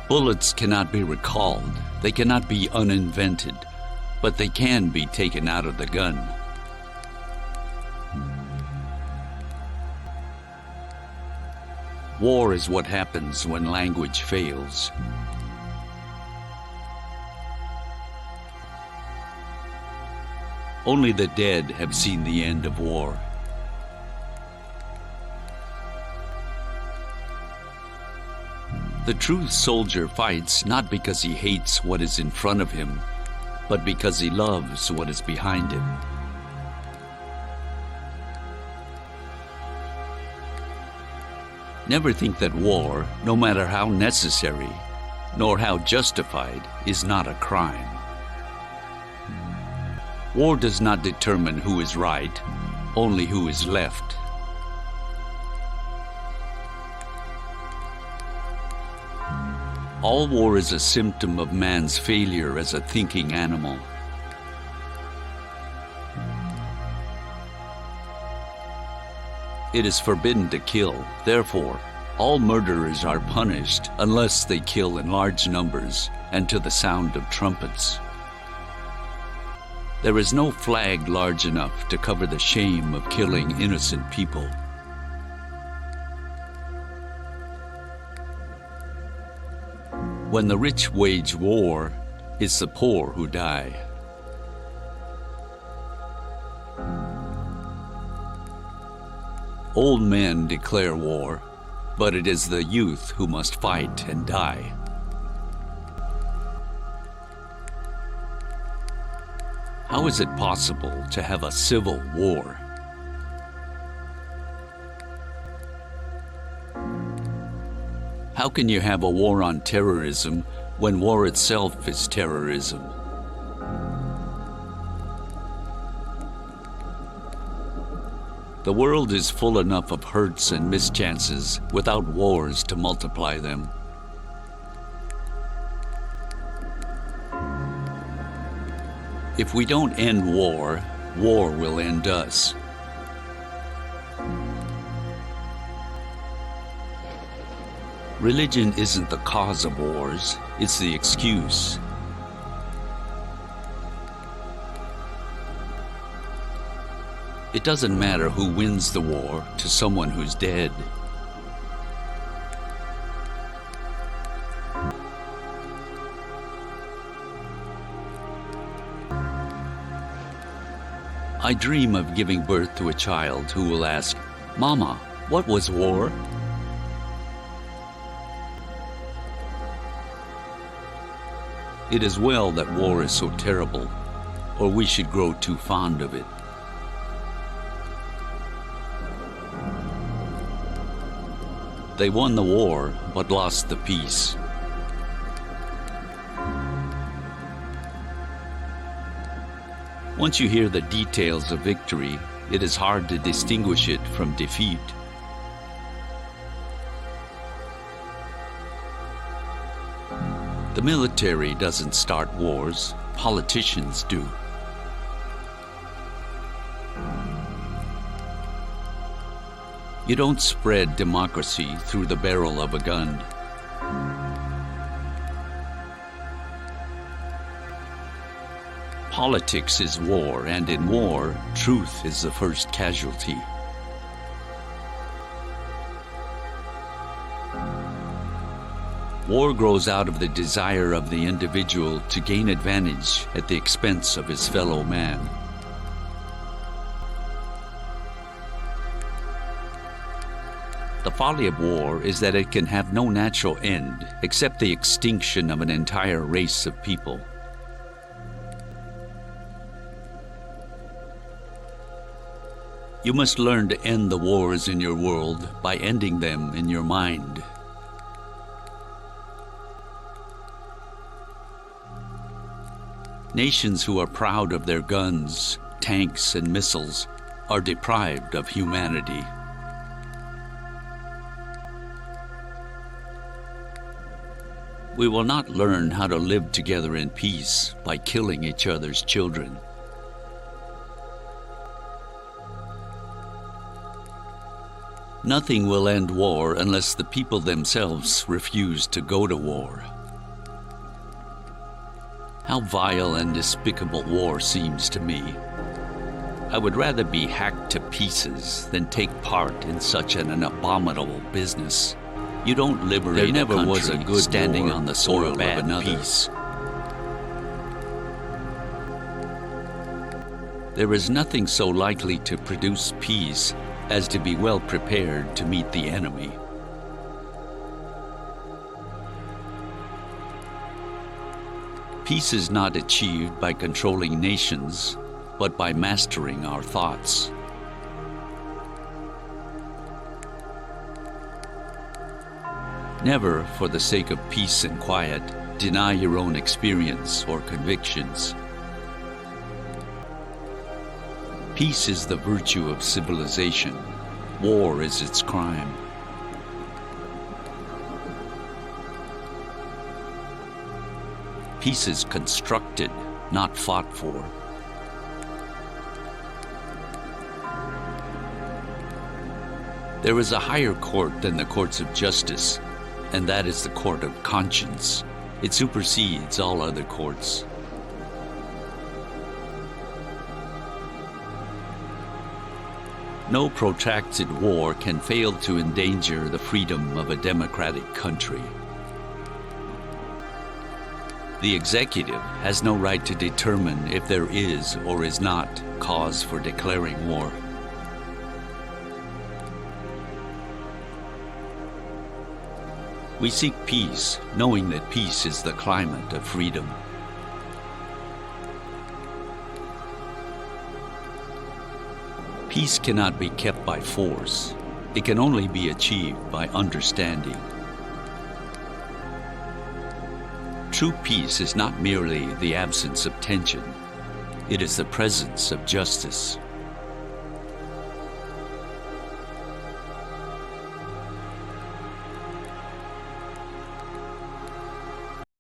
Bullets cannot be recalled, they cannot be uninvented, but they can be taken out of the gun. War is what happens when language fails. Only the dead have seen the end of war. The true soldier fights not because he hates what is in front of him, but because he loves what is behind him. Never think that war, no matter how necessary, nor how justified, is not a crime. War does not determine who is right, only who is left. All war is a symptom of man's failure as a thinking animal. It is forbidden to kill. Therefore, all murderers are punished unless they kill in large numbers and to the sound of trumpets. There is no flag large enough to cover the shame of killing innocent people. When the rich wage war, it's the poor who die. Old men declare war, but it is the youth who must fight and die. How is it possible to have a civil war? How can you have a war on terrorism when war itself is terrorism? The world is full enough of hurts and mischances without wars to multiply them. If we don't end war, war will end us. Religion isn't the cause of wars, it's the excuse. It doesn't matter who wins the war to someone who's dead. I dream of giving birth to a child who will ask, "Mama, what was war?" It is well that war is so terrible, or we should grow too fond of it. They won the war, but lost the peace. Once you hear the details of victory, it is hard to distinguish it from defeat. The military doesn't start wars, politicians do. You don't spread democracy through the barrel of a gun. Politics is war, and in war, truth is the first casualty. War grows out of the desire of the individual to gain advantage at the expense of his fellow man. The folly of war is that it can have no natural end except the extinction of an entire race of people. You must learn to end the wars in your world by ending them in your mind. Nations who are proud of their guns, tanks, and missiles are deprived of humanity. We will not learn how to live together in peace by killing each other's children. Nothing will end war unless the people themselves refuse to go to war. How vile and despicable war seems to me. I would rather be hacked to pieces than take part in such an abominable business. You don't liberate There never a country was a good standing war on the or soil a of bad another. peace. There is nothing so likely to produce peace as to be well prepared to meet the enemy. Peace is not achieved by controlling nations, but by mastering our thoughts. Never, for the sake of peace and quiet, deny your own experience or convictions. Peace is the virtue of civilization. War is its crime. Peace is constructed, not fought for. There is a higher court than the courts of justice, and that is the court of conscience. It supersedes all other courts. No protracted war can fail to endanger the freedom of a democratic country. The executive has no right to determine if there is or is not cause for declaring war. We seek peace, knowing that peace is the climate of freedom. Peace cannot be kept by force. It can only be achieved by understanding. True peace is not merely the absence of tension. It is the presence of justice.